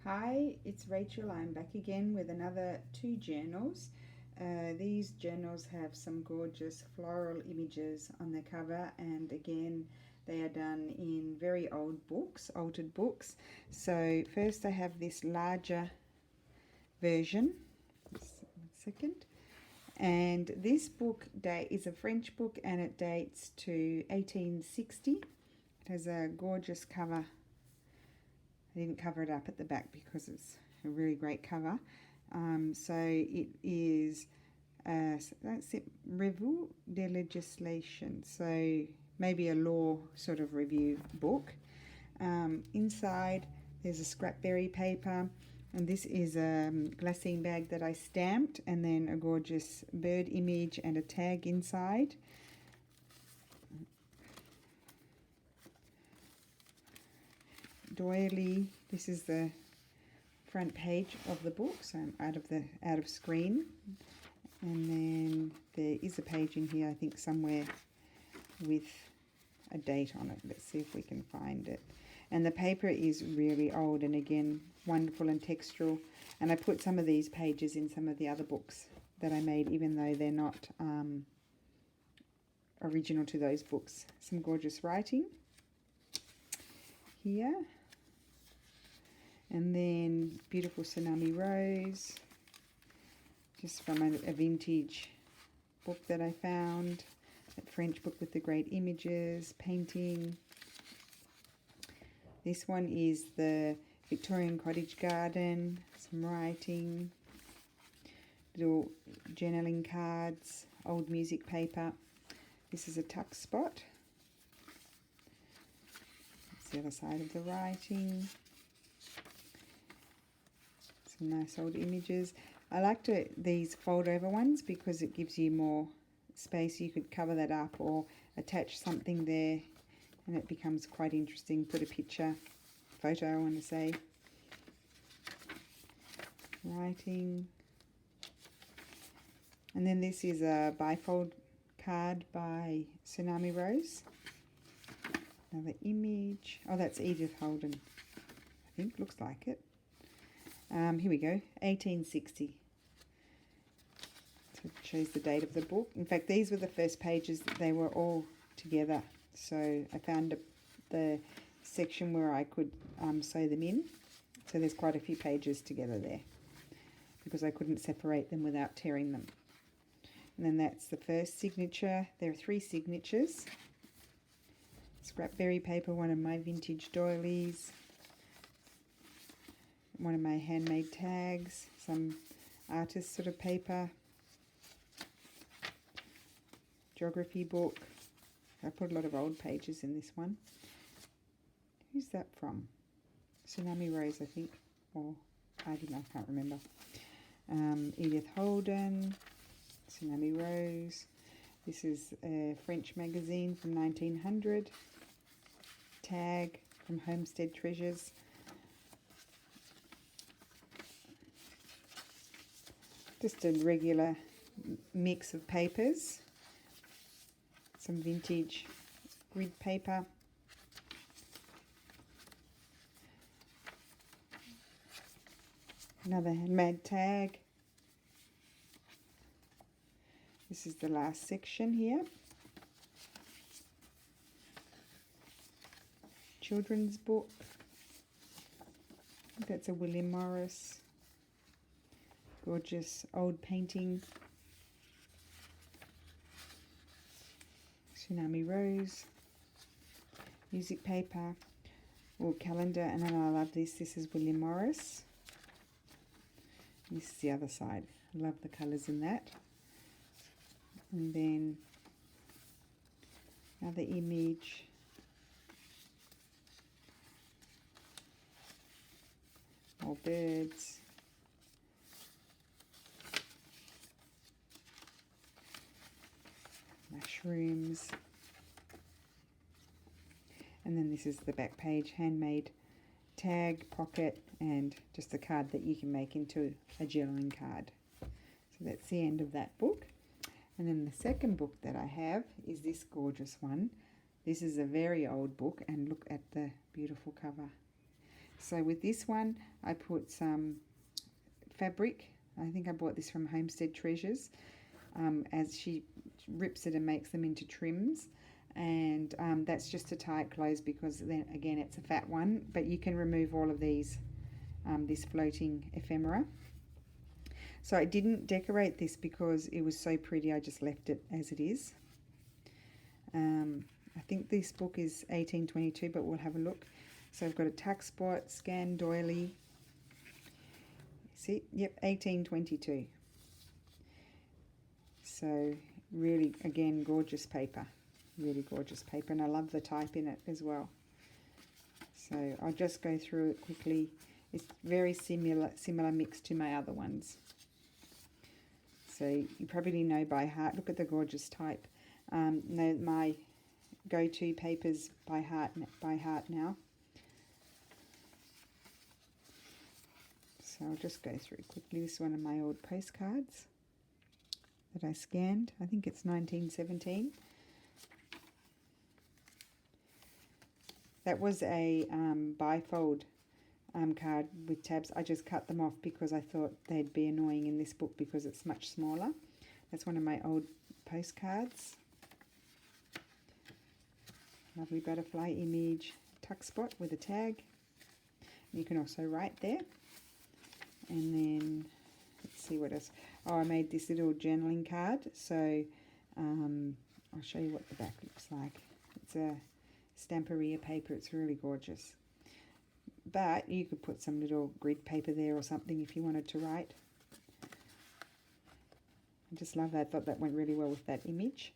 Hi, it's Rachel. I'm back again with another two journals. These journals have some gorgeous floral images on the cover, and again they are done in very old books, altered books. So first I have this larger version. Just one second. And this book is a French book and it dates to 1860. It has a gorgeous cover. I didn't cover it up at the back because it's a really great cover. So it is that's it, Revue de Legislation, so maybe a law sort of review book. Inside there's a scrapberry paper, and this is a glassine bag that I stamped, and then a gorgeous bird image and a tag inside. Doily, this is the front page of the book, so I'm out of screen, and then there is a page in here I think somewhere with a date on it. Let's see if we can find it. And the paper is really old and again wonderful and textural, and I put some of these pages in some of the other books that I made, even though they're not original to those books. Some gorgeous writing here. And then beautiful tsunami rose, just from a vintage book that I found. That French book with the great images, painting. This one is the Victorian cottage garden, some writing, little journaling cards, old music paper. This is a tuck spot. That's the other side of the writing. Nice old images. I like these fold over ones because it gives you more space. You could cover that up or attach something there and it becomes quite interesting. Put a photo I want to say. Writing. And then this is a bifold card by Tsunami Rose. Another image. Oh, that's Edith Holden, I think. Looks like it. Here we go, 1860. So it shows the date of the book. In fact, these were the first pages that they were all together. So I found the section where I could sew them in. So there's quite a few pages together there because I couldn't separate them without tearing them. And then that's the first signature. There are 3 signatures. Scrapberry paper, one of my vintage doilies. One of my handmade tags, some artist sort of paper, geography book. I put a lot of old pages in this one. Who's that from? Tsunami Rose, I think, or I can't remember. Edith Holden, Tsunami Rose. This is a French magazine from 1900. Tag from Homestead Treasures. Just a regular mix of papers, some vintage grid paper, another handmade tag. This is the last section here. Children's book. I think that's a William Morris. Gorgeous old painting. Tsunami Rose. Music paper. Or calendar. And then I love this. This is William Morris. This is the other side. I love the colours in that. And then another image. More birds. Mushrooms. And then this is the back page, handmade tag, pocket, and just a card that you can make into a journaling card. So that's the end of that book. And then the second book that I have is this gorgeous one. This is a very old book, and look at the beautiful cover. So with this one, I put some fabric. I think I bought this from Homestead Treasures, as she rips it and makes them into trims. And that's just to tie it closed, because then again it's a fat one, but you can remove all of these, this floating ephemera. So I didn't decorate this because it was so pretty. I just left it as it is. I think this book is 1822, but we'll have a look. So I've got a tuck spot, scan doily. See, yep, 1822. So really, again, gorgeous paper. Really gorgeous paper, and I love the type in it as well. So I'll just go through it quickly. It's very similar mix to my other ones. So you probably know by heart. Look at the gorgeous type. Know my go-to papers by heart now. So I'll just go through quickly. This is one of my old postcards that I scanned. I think it's 1917. That was a bifold card with tabs. I just cut them off because I thought they'd be annoying in this book because it's much smaller. That's one of my old postcards. Lovely butterfly image, tuck spot with a tag. You can also write there. And then, let's see what else. Oh, I made this little journaling card. So I'll show you what the back looks like. It's a Stamperia paper. It's really gorgeous. But you could put some little grid paper there or something if you wanted to write. I just love that. I thought that went really well with that image.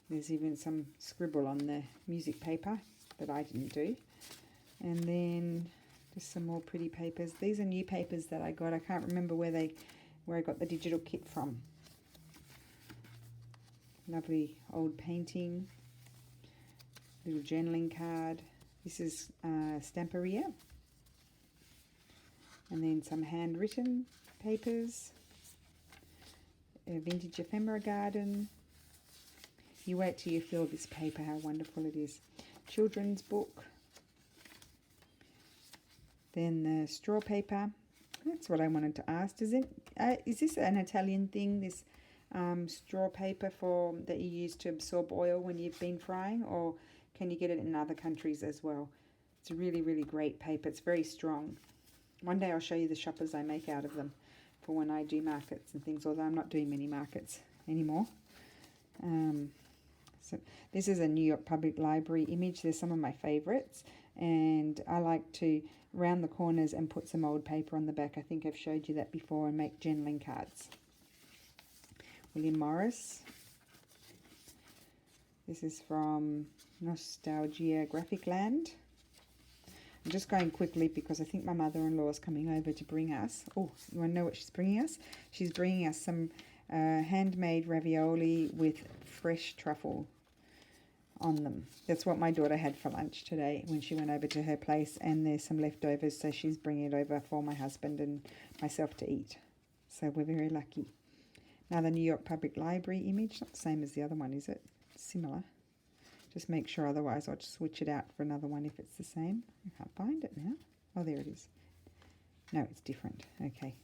There's even some scribble on the music paper that I didn't do. And then just some more pretty papers. These are new papers that I got. I can't remember where I got the digital kit from. Lovely old painting. Little journaling card. This is Stamperia. And then some handwritten papers. A vintage ephemera garden. You wait till you feel this paper, how wonderful it is. Children's book. Then the straw paper. That's what I wanted to ask. Is this an Italian thing, this straw paper that you use to absorb oil when you've been frying, or can you get it in other countries as well? It's a really, really great paper. It's very strong. One day I'll show you the shoppers I make out of them for when I do markets and things, although I'm not doing many markets anymore. So this is a New York Public Library image. There's some of my favorites, and I like to round the corners and put some old paper on the back. I think I've showed you that before, and make journaling cards. William Morris. This is from Nostalgia Graphic Land. I'm just going quickly because I think my mother-in-law is coming over to bring us. Oh, you want to know what she's bringing us? She's bringing us some handmade ravioli with fresh truffle on them. That's what my daughter had for lunch today when she went over to her place, and there's some leftovers, so she's bringing it over for my husband and myself to eat. So we're very lucky. Another New York Public Library image. Not the same as the other one, is it? Similar. Just make sure, otherwise I'll just switch it out for another one if it's the same. I can't find it now. Oh, there it is. No, it's different. Okay.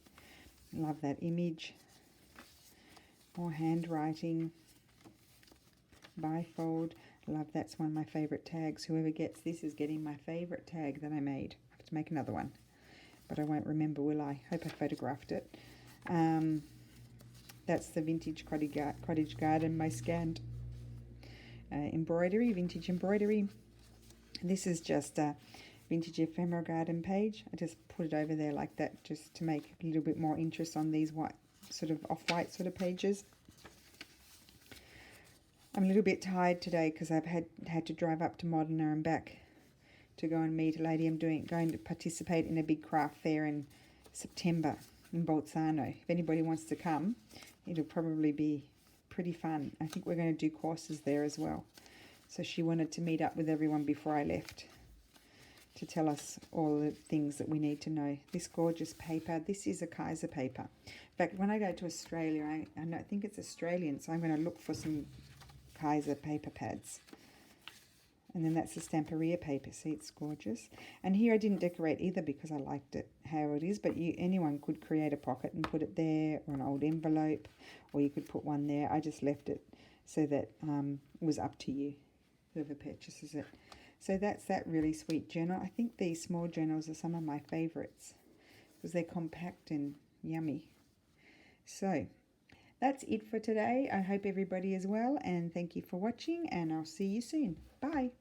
Love that image. More handwriting. Bifold. Love, that's one of my favourite tags. Whoever gets this is getting my favourite tag that I made. I have to make another one, but I won't remember, will I? Hope I photographed it. That's the vintage cottage garden, my scanned embroidery, vintage embroidery. This is just a vintage ephemera garden page. I just put it over there like that just to make a little bit more interest on these white, sort of off-white sort of pages. I'm a little bit tired today because I've had to drive up to Modena and back to go and meet a lady. I'm going to participate in a big craft fair in September in Bolzano. If anybody wants to come, it'll probably be pretty fun. I think we're going to do courses there as well. So she wanted to meet up with everyone before I left to tell us all the things that we need to know. This gorgeous paper, this is a Kaiser paper. In fact, when I go to Australia, I think it's Australian, so I'm going to look for some Kaiser paper pads. And then that's the Stamperia paper. See, it's gorgeous. And here I didn't decorate either because I liked it how it is. But anyone could create a pocket and put it there, or an old envelope, or you could put one there. I just left it so that it was up to you, whoever purchases it. So that's that really sweet journal. I think these small journals are some of my favorites because they're compact and yummy. So that's it for today. I hope everybody is well, and thank you for watching, and I'll see you soon. Bye.